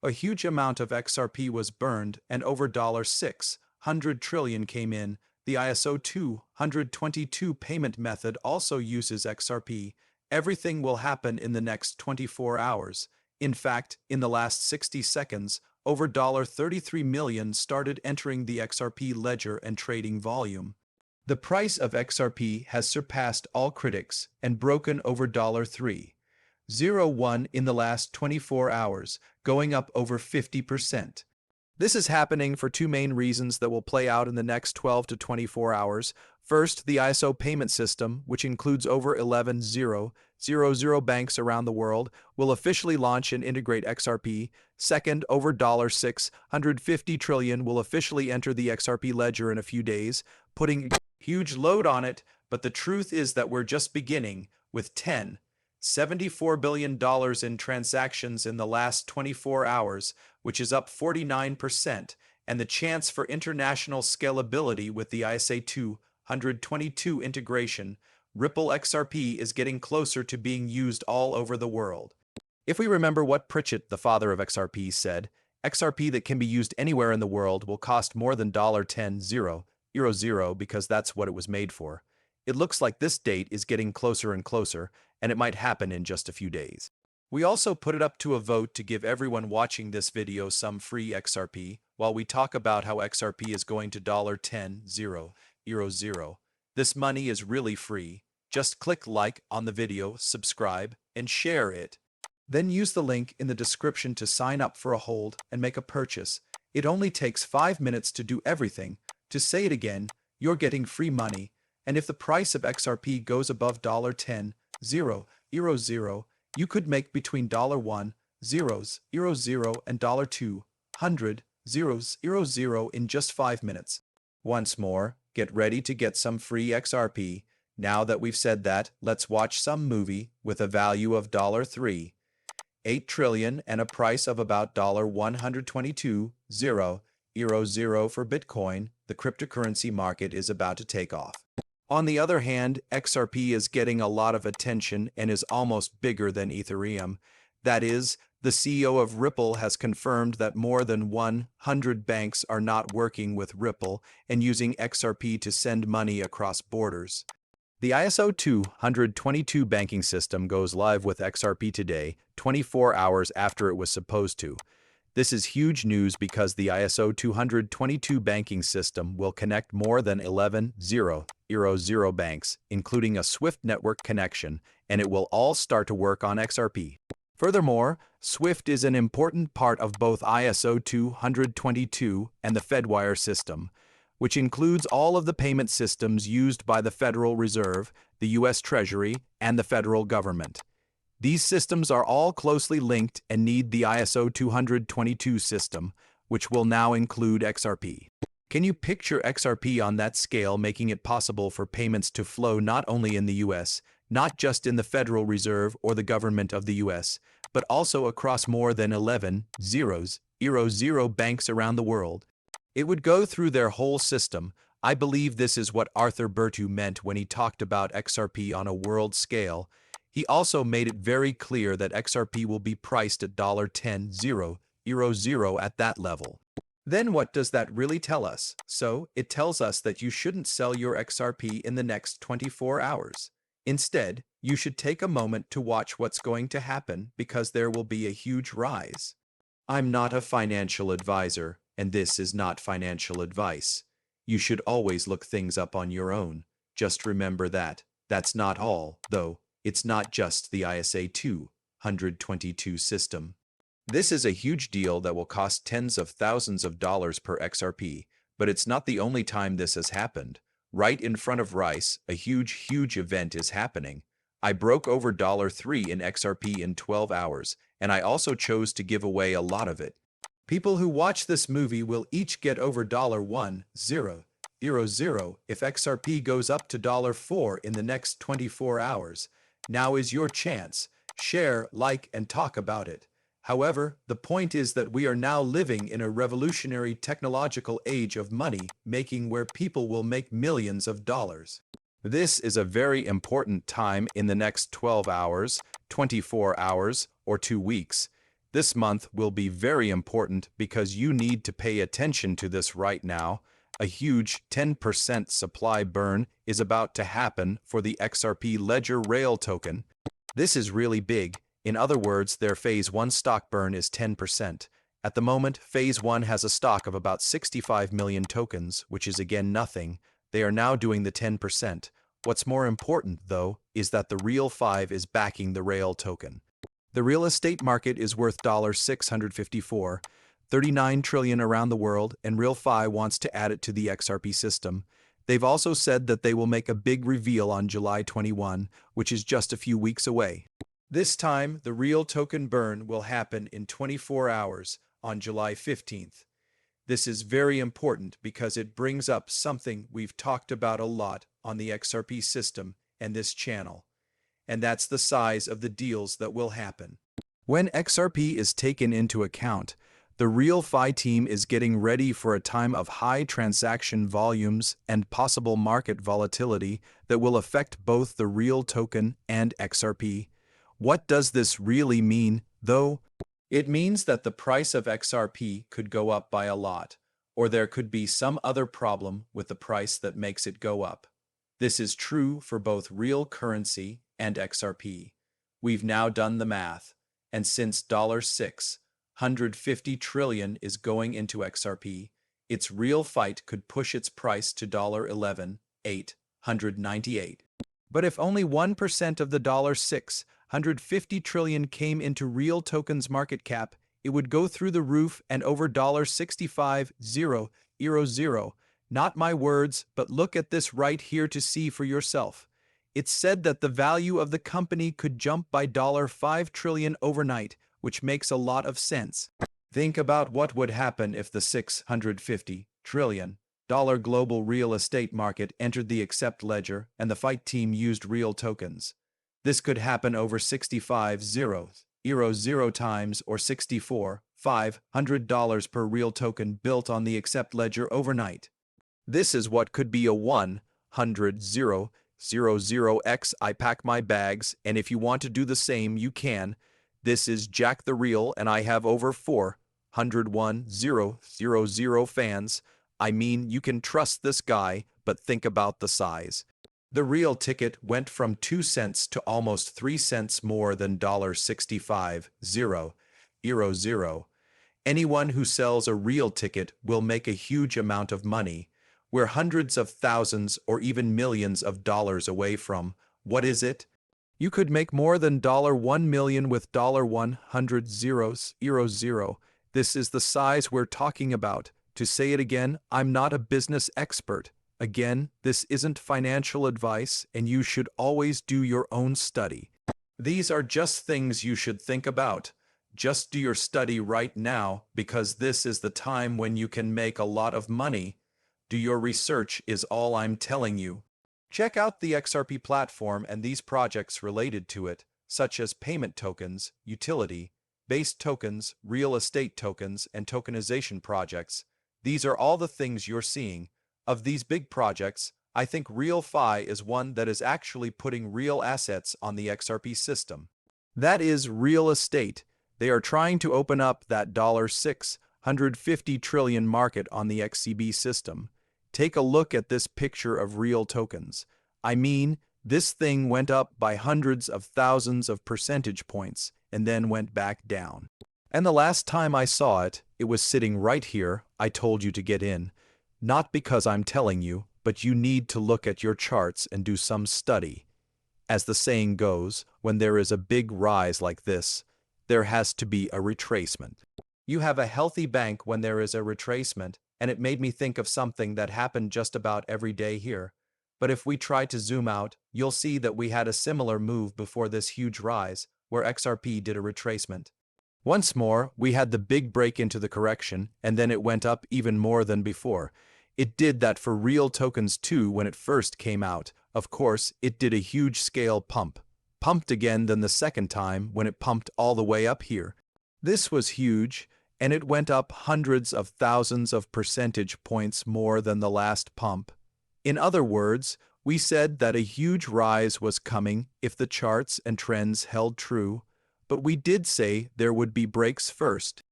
a huge amount of XRP was burned and over $600 trillion came in. The ISO 222 payment method also uses XRP. Everything will happen in the next 24 hours. In fact, in the last 60 seconds, over $33 million started entering the XRP ledger and trading volume. The price of XRP has surpassed all critics and broken over $3.01 in the last 24 hours, going up over 50%. This is happening for two main reasons that will play out in the next 12 to 24 hours. First, the ISO payment system, which includes over 11,000 banks around the world, will officially launch and integrate XRP. Second, over $650 trillion will officially enter the XRP ledger in a few days, putting a huge load on it, but the truth is that we're just beginning with $74 billion in transactions in the last 24 hours, which is up 49%, and the chance for international scalability with the ISA 222 integration. Ripple XRP is getting closer to being used all over the world. If we remember what Pritchett, the father of XRP, said, XRP that can be used anywhere in the world will cost more than $10,000 because that's what it was made for. It looks like this date is getting closer and closer, and it might happen in just a few days. We also put it up to a vote to give everyone watching this video some free XRP, while we talk about how XRP is going to $10,000. This money is really free. Just click like on the video, subscribe, and share it. Then use the link in the description to sign up for a hold and make a purchase. It only takes 5 minutes to do everything. To say it again, you're getting free money, and if the price of XRP goes above $10,000, you could make between $1,000 and $200 in just 5 minutes. Once more, get ready to get some free XRP. Now that we've said that, let's watch some movie with a value of $3.8 trillion and a price of about $122.00 for Bitcoin. The cryptocurrency market is about to take off. On the other hand, XRP is getting a lot of attention and is almost bigger than Ethereum. That is, the CEO of Ripple has confirmed that more than 100 banks are not working with Ripple and using XRP to send money across borders. The ISO 222 banking system goes live with XRP today, 24 hours after it was supposed to. This is huge news because the ISO 222 banking system will connect more than 11,000 banks, including a SWIFT network connection, and it will all start to work on XRP. Furthermore, SWIFT is an important part of both ISO 222 and the Fedwire system, which includes all of the payment systems used by the Federal Reserve, the U.S. Treasury, and the federal government. These systems are all closely linked and need the ISO 222 system, which will now include XRP. Can you picture XRP on that scale, making it possible for payments to flow not only in the U.S., not just in the Federal Reserve or the government of the U.S., but also across more than 11,000 banks around the world? It would go through their whole system. I believe this is what Arthur Bertu meant when he talked about XRP on a world scale. He also made it very clear that XRP will be priced at $10,000 at that level. Then what does that really tell us? So, it tells us that you shouldn't sell your XRP in the next 24 hours. Instead, you should take a moment to watch what's going to happen because there will be a huge rise. I'm not a financial advisor, and this is not financial advice. You should always look things up on your own. Just remember that. That's not all, though. It's not just the ISA 222 system. This is a huge deal that will cost tens of thousands of dollars per XRP, but it's not the only time this has happened. Right in front of Rice, a huge event is happening. I broke over $3 in XRP in 12 hours, and I also chose to give away a lot of it. People who watch this movie will each get over $1.000 if XRP goes up to $4 in the next 24 hours. Now is your chance. Share, like, and talk about it. However, the point is that we are now living in a revolutionary technological age of money making where people will make millions of dollars. This is a very important time in the next 12 hours, 24 hours, or 2 weeks. This month will be very important because you need to pay attention to this right now. A huge 10% supply burn is about to happen for the XRP Ledger Rail token. This is really big. In other words, their Phase 1 stock burn is 10%. At the moment, Phase 1 has a stock of about 65 million tokens, which is again nothing. They are now doing the 10%. What's more important, though, is that the Real 5 is backing the Rail token. The real estate market is worth $654, 39 trillion around the world, and RealFi wants to add it to the XRP system. They've also said that they will make a big reveal on July 21, which is just a few weeks away. This time, the real token burn will happen in 24 hours on July 15th. This is very important because it brings up something we've talked about a lot on the XRP system and this channel, and that's the size of the deals that will happen. When XRP is taken into account, the RealFi team is getting ready for a time of high transaction volumes and possible market volatility that will affect both the real token and XRP. What does this really mean, though? It means that the price of XRP could go up by a lot, or there could be some other problem with the price that makes it go up. This is true for both real currency and XRP. We've now done the math, and since $650 trillion is going into XRP, its real fight could push its price to $11,898. But if only 1% of the $650 trillion came into real tokens market cap, it would go through the roof and over $65,000. Not my words, but look at this right here to see for yourself. It's said that the value of the company could jump by $5 trillion overnight, which makes a lot of sense. Think about what would happen if the $650 trillion global real estate market entered the accept ledger and the fight team used real tokens. This could happen over 65,000 times or $64,500 per real token built on the accept ledger overnight. This is what could be a 100,000x. I pack my bags, and if you want to do the same, you can. This is Jack the Real, and I have over 401,000 fans. I mean, you can trust this guy, but think about the size. The real ticket went from 2 cents to almost 3 cents more than $65,000. Anyone who sells a real ticket will make a huge amount of money. We're hundreds of thousands or even millions of dollars away from, what is it? You could make more than $1 million with $100,000. This is the size we're talking about. To say it again, I'm not a business expert. Again, this isn't financial advice, and you should always do your own study. These are just things you should think about. Just do your study right now, because this is the time when you can make a lot of money. Do your research is all I'm telling you. Check out the XRP platform and these projects related to it, such as payment tokens, utility-based tokens, real estate tokens, and tokenization projects. These are all the things you're seeing. Of these big projects, I think RealFi is one that is actually putting real assets on the XRP system. That is real estate. They are trying to open up that $650 trillion market on the XCB system. Take a look at this picture of real tokens. I mean, this thing went up by hundreds of thousands of percentage points and then went back down. And the last time I saw it, it was sitting right here. I told you to get in. Not because I'm telling you, but you need to look at your charts and do some study. As the saying goes, when there is a big rise like this, there has to be a retracement. You have a healthy bank when there is a retracement, and it made me think of something that happened just about every day here. But if we try to zoom out, you'll see that we had a similar move before this huge rise, where XRP did a retracement. Once more, we had the big break into the correction, and then it went up even more than before. It did that for real tokens too when it first came out. Of course, it did a huge scale pump. Pumped again than the second time when it pumped all the way up here. This was huge, and it went up hundreds of thousands of percentage points more than the last pump. In other words, we said that a huge rise was coming if the charts and trends held true. But we did say there would be breaks first.